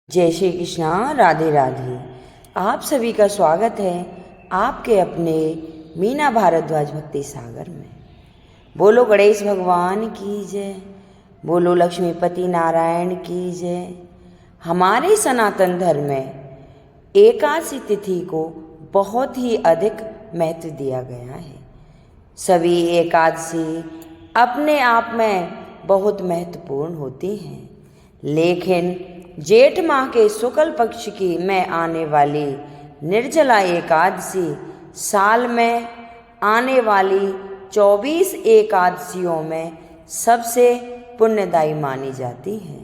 जय श्री कृष्णा, राधे राधे। आप सभी का स्वागत है आपके अपने मीना भारद्वाज भक्ति सागर में। बोलो गणेश भगवान की जय, बोलो लक्ष्मीपति नारायण की जय। हमारे सनातन धर्म में एकादशी तिथि को बहुत ही अधिक महत्व दिया गया है। सभी एकादशी अपने आप में बहुत महत्वपूर्ण होती हैं, लेकिन जेठ माह के शुक्ल पक्ष की में आने वाली निर्जला एकादशी साल में आने वाली 24 एकादशियों में सबसे पुण्यदायी मानी जाती है।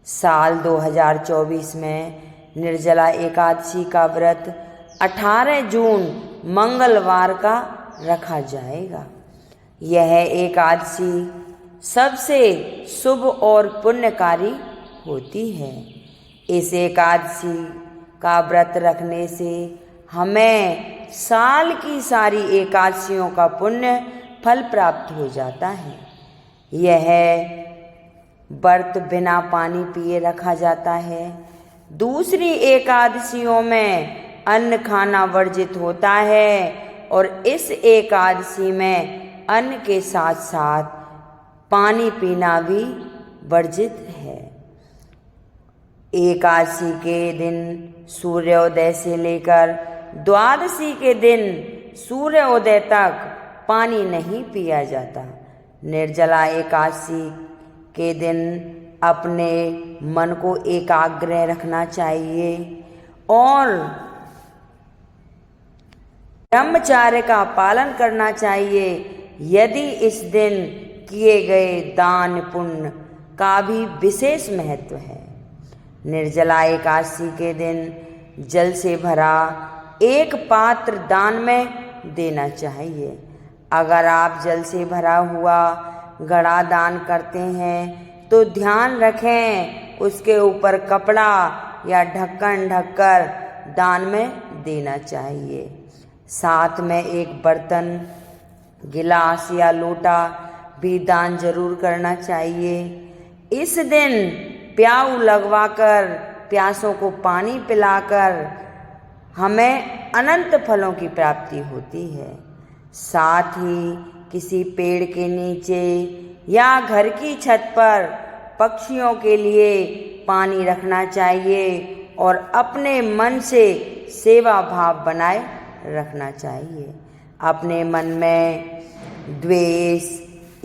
साल 2024 में निर्जला एकादशी का व्रत 18 जून मंगलवार का रखा जाएगा। यह एकादशी सबसे शुभ और पुण्यकारी होती है। इस एकादशी का व्रत रखने से हमें साल की सारी एकादशियों का पुण्य फल प्राप्त हो जाता है। यह व्रत बिना पानी पिए रखा जाता है। दूसरी एकादशियों में अन्न खाना वर्जित होता है और इस एकादशी में अन्न के साथ साथ पानी पीना भी वर्जित है। एकादशी के दिन सूर्योदय से लेकर द्वादशी के दिन सूर्योदय तक पानी नहीं पिया जाता। निर्जला एकादशी के दिन अपने मन को एकाग्र रखना चाहिए और ब्रह्मचर्य का पालन करना चाहिए। यदि इस दिन किए गए दान पुण्य का भी विशेष महत्व है। निर्जला एकादशी के दिन जल से भरा एक पात्र दान में देना चाहिए। अगर आप जल से भरा हुआ घड़ा दान करते हैं तो ध्यान रखें उसके ऊपर कपड़ा या ढक्कन ढककर दान में देना चाहिए। साथ में एक बर्तन, गिलास या लोटा भी दान जरूर करना चाहिए। इस दिन प्याऊ लगवाकर प्यासों को पानी पिलाकर हमें अनंत फलों की प्राप्ति होती है। साथ ही किसी पेड़ के नीचे या घर की छत पर पक्षियों के लिए पानी रखना चाहिए और अपने मन से सेवा भाव बनाए रखना चाहिए। अपने मन में द्वेष,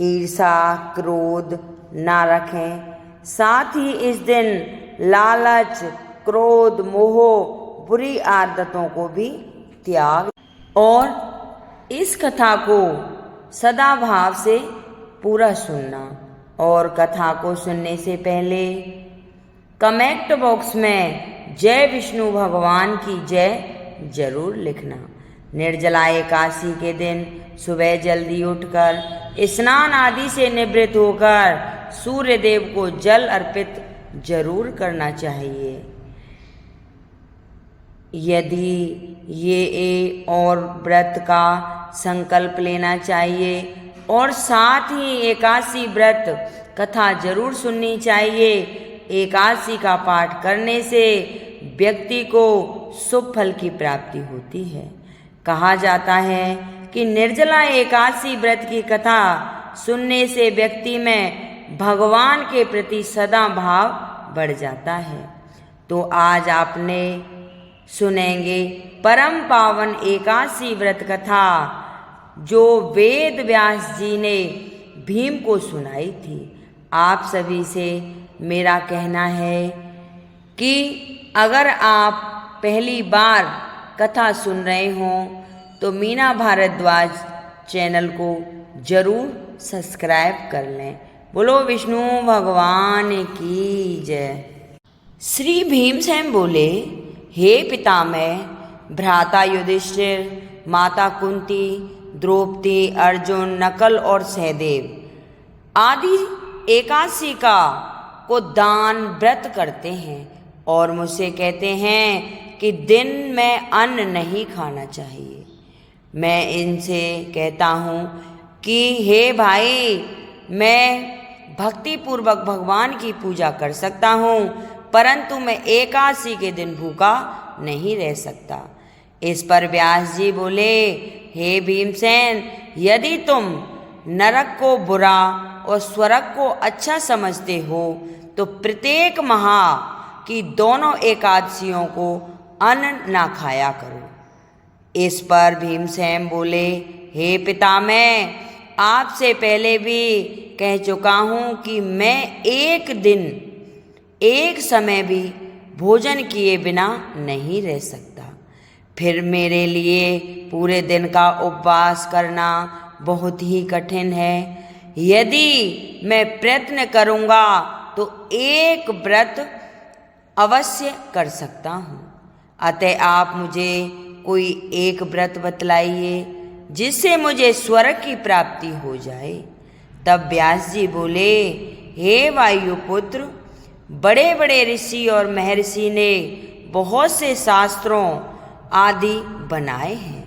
ईर्षा, क्रोध ना रखें। साथ ही इस दिन लालच, क्रोध, मोह, बुरी आदतों को भी त्याग और इस कथा को सदा भाव से पूरा सुनना और कथा को सुनने से पहले कमेंट बॉक्स में जय विष्णु भगवान की जय जरूर लिखना। निर्जला एकादशी के दिन सुबह जल्दी उठकर स्नान आदि से निवृत्त होकर सूर्य देव को जल अर्पित जरूर करना चाहिए। यदि ये और व्रत का संकल्प लेना चाहिए और साथ ही एकादशी व्रत कथा जरूर सुननी चाहिए। एकादशी का पाठ करने से व्यक्ति को शुभ फल की प्राप्ति होती है। कहा जाता है कि निर्जला एकादशी व्रत की कथा सुनने से व्यक्ति में भगवान के प्रति सदा भाव बढ़ जाता है। तो आज आपने सुनेंगे परम पावन एकादशी व्रत कथा जो वेद व्यास जी ने भीम को सुनाई थी। आप सभी से मेरा कहना है कि अगर आप पहली बार कथा सुन रहे हों तो मीना भारद्वाज चैनल को जरूर सब्सक्राइब कर लें। बोलो विष्णु भगवान की जय। श्री भीमसेन बोले, हे पितामह, भ्राता युधिष्ठिर, माता कुंती, द्रौपदी, अर्जुन, नकल और सहदेव आदि एकादशी का को दान व्रत करते हैं और मुझसे कहते हैं कि दिन में अन्न नहीं खाना चाहिए। मैं इनसे कहता हूँ कि हे भाई, मैं भक्ति पूर्वक भगवान की पूजा कर सकता हूँ, परंतु मैं एकादशी के दिन भूखा नहीं रह सकता। इस पर व्यास जी बोले, हे भीमसेन, यदि तुम नरक को बुरा और स्वर्ग को अच्छा समझते हो तो प्रत्येक माह की दोनों एकादशियों को अन्न ना खाया करो। इस पर भीमसेन बोले, हे पितामह, आपसे पहले भी कह चुका हूँ कि मैं एक दिन एक समय भी भोजन किए बिना नहीं रह सकता। फिर मेरे लिए पूरे दिन का उपवास करना बहुत ही कठिन है। यदि मैं प्रयत्न करूँगा तो एक व्रत अवश्य कर सकता हूँ। अतः आप मुझे कोई एक व्रत बतलाइए जिससे मुझे स्वर्ग की प्राप्ति हो जाए। तब व्यास जी बोले, हे वायुपुत्र, बड़े बड़े ऋषि और महर्षि ने बहुत से शास्त्रों आदि बनाए हैं।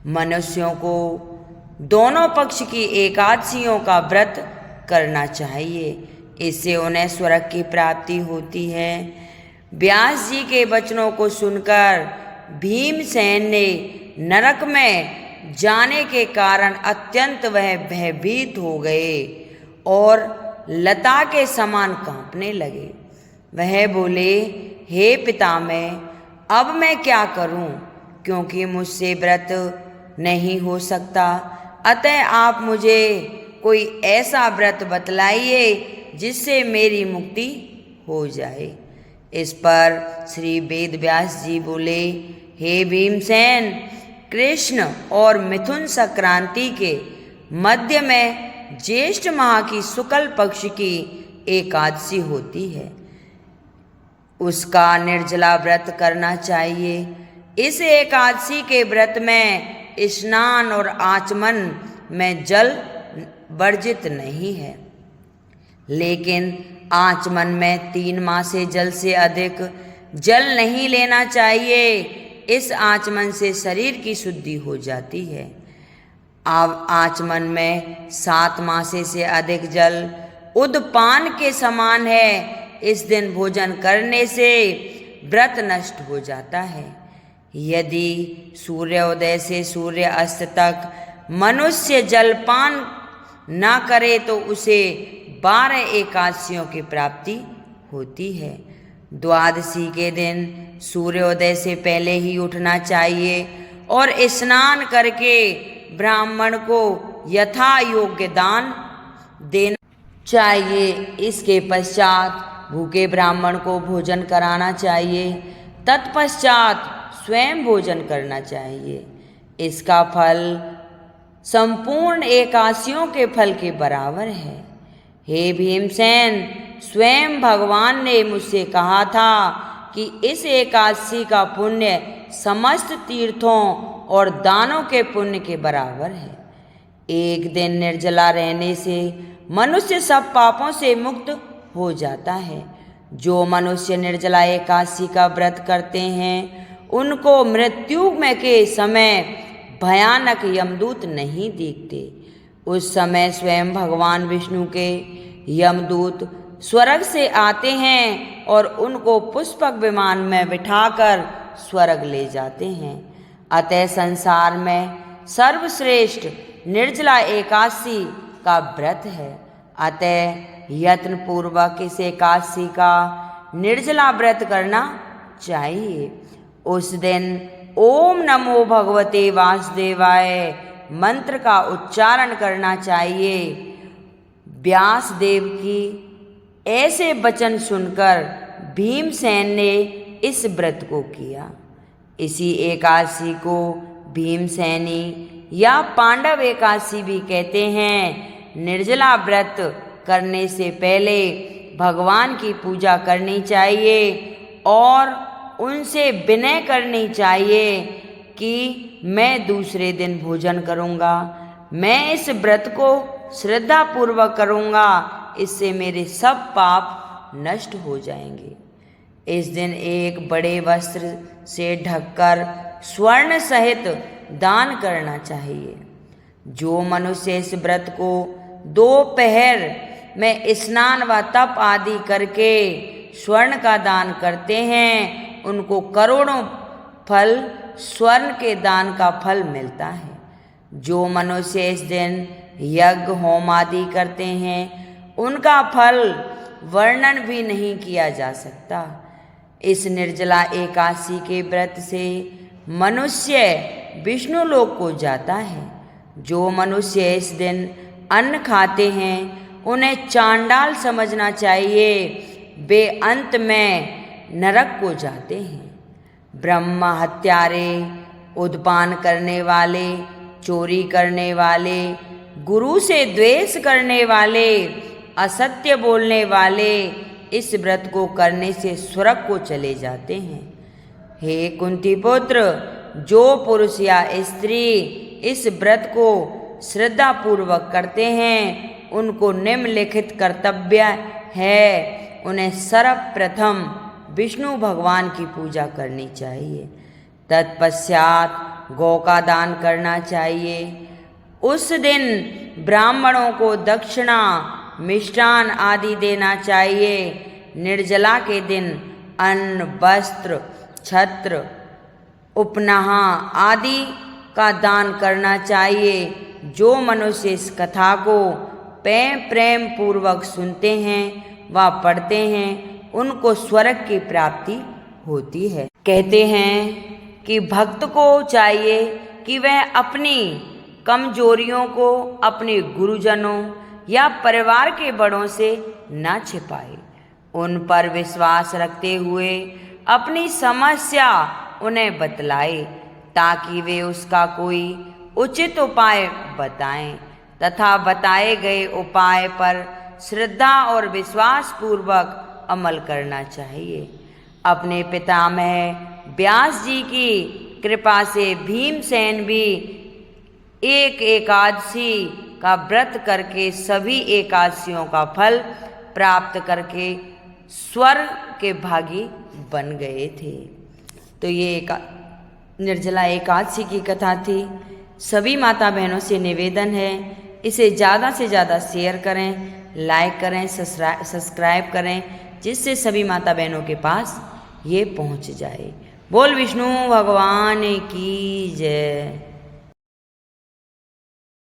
मनुष्यों को दोनों पक्ष की एकादशियों का व्रत करना चाहिए, इससे उन्हें स्वर्ग की प्राप्ति होती है। व्यास जी के वचनों को सुनकर भीमसेन ने नरक में जाने के कारण अत्यंत वह भयभीत हो गए और लता के समान कांपने लगे। वह बोले, हे पितामह, अब मैं क्या करूं, क्योंकि मुझसे व्रत नहीं हो सकता। अतः आप मुझे कोई ऐसा व्रत बतलाइए जिससे मेरी मुक्ति हो जाए। इस पर श्री वेद व्यास जी बोले, हे भीमसेन, कृष्ण और मिथुन संक्रांति के मध्य में ज्येष्ठ माह की शुक्ल पक्ष की एकादशी होती है, उसका निर्जला व्रत करना चाहिए। इस एकादशी के व्रत में स्नान और आचमन में जल वर्जित नहीं है, लेकिन आचमन में 3 माह से जल से अधिक जल नहीं लेना चाहिए। इस आचमन से शरीर की शुद्धि हो जाती है। अब आचमन में 7 मासे से अधिक जल उदपान के समान है। इस दिन भोजन करने से व्रत नष्ट हो जाता है। यदि सूर्योदय से सूर्य अस्त तक मनुष्य जलपान ना करे तो उसे 12 एकादशियों की प्राप्ति होती है। द्वादशी के दिन सूर्योदय से पहले ही उठना चाहिए और स्नान करके ब्राह्मण को यथा योग्य दान देना चाहिए। इसके पश्चात भूखे ब्राह्मण को भोजन कराना चाहिए। तत्पश्चात स्वयं भोजन करना चाहिए। इसका फल संपूर्ण एकादशियों के फल के बराबर है। हे भीमसेन, स्वयं भगवान ने मुझसे कहा था कि इस एकादशी का पुण्य समस्त तीर्थों और दानों के पुण्य के बराबर है। एक दिन निर्जला रहने से मनुष्य सब पापों से मुक्त हो जाता है। जो मनुष्य निर्जला एकादशी का व्रत करते हैं उनको मृत्यु में के समय भयानक यमदूत नहीं दिखते। उस समय स्वयं भगवान विष्णु के यमदूत स्वर्ग से आते हैं और उनको पुष्पक विमान में बिठाकर स्वर्ग ले जाते हैं। अतः संसार में सर्वश्रेष्ठ निर्जला एकादशी का व्रत है। अतः यत्न पूर्वक इस एकादशी का निर्जला व्रत करना चाहिए। उस दिन ओम नमो भगवते वासुदेवाय मंत्र का उच्चारण करना चाहिए। व्यास देव की ऐसे वचन सुनकर भीमसेन ने इस व्रत को किया। इसी एकादशी को भीमसेनी या पांडव एकादशी भी कहते हैं। निर्जला व्रत करने से पहले भगवान की पूजा करनी चाहिए और उनसे विनय करनी चाहिए कि मैं दूसरे दिन भोजन करूँगा, मैं इस व्रत को श्रद्धा पूर्वक करूँगा, इससे मेरे सब पाप नष्ट हो जाएंगे। इस दिन एक बड़े वस्त्र से ढककर स्वर्ण सहित दान करना चाहिए। जो मनुष्य इस व्रत को दोपहर में स्नान व तप आदि करके स्वर्ण का दान करते हैं उनको करोड़ों फल स्वर्ण के दान का फल मिलता है। जो मनुष्य इस दिन यज्ञ होम आदि करते हैं उनका फल वर्णन भी नहीं किया जा सकता। इस निर्जला एकादशी के व्रत से मनुष्य विष्णु लोक को जाता है। जो मनुष्य इस दिन अन्न खाते हैं उन्हें चांडाल समझना चाहिए, वे अंत में नरक को जाते हैं। ब्रह्म हत्यारे, उद्पान करने वाले, चोरी करने वाले, गुरु से द्वेष करने वाले, असत्य बोलने वाले इस व्रत को करने से स्वर्ग को चले जाते हैं। हे कुंती पुत्र, जो पुरुष या स्त्री इस व्रत को श्रद्धा पूर्वक करते हैं उनको निम्नलिखित कर्तव्य है। उन्हें सर्वप्रथम विष्णु भगवान की पूजा करनी चाहिए, तत्पश्चात गौ का दान करना चाहिए। उस दिन ब्राह्मणों को दक्षिणा, मिष्टान आदि देना चाहिए। निर्जला के दिन अन्न, वस्त्र, छत्र, उपनहा आदि का दान करना चाहिए। जो मनुष्य इस कथा को प्रेम पूर्वक सुनते हैं व पढ़ते हैं उनको स्वर्ग की प्राप्ति होती है। कहते हैं कि भक्त को चाहिए कि वह अपनी कमजोरियों को अपने गुरुजनों या परिवार के बड़ों से न छिपाए, उन पर विश्वास रखते हुए अपनी समस्या उन्हें बतलाए ताकि वे उसका कोई उचित उपाय बताएं तथा बताए गए उपाय पर श्रद्धा और विश्वास पूर्वक अमल करना चाहिए। अपने पितामह व्यास जी की कृपा से भीमसेन भी एक एकादशी का व्रत करके सभी एकादशियों का फल प्राप्त करके स्वर्ग के भागी बन गए थे। तो ये निर्जला एकादशी की कथा थी। सभी माता बहनों से निवेदन है इसे ज़्यादा से ज़्यादा शेयर करें, लाइक करें, सब्सक्राइब करें, जिससे सभी माता बहनों के पास ये पहुंच जाए। बोल विष्णु भगवान की जय।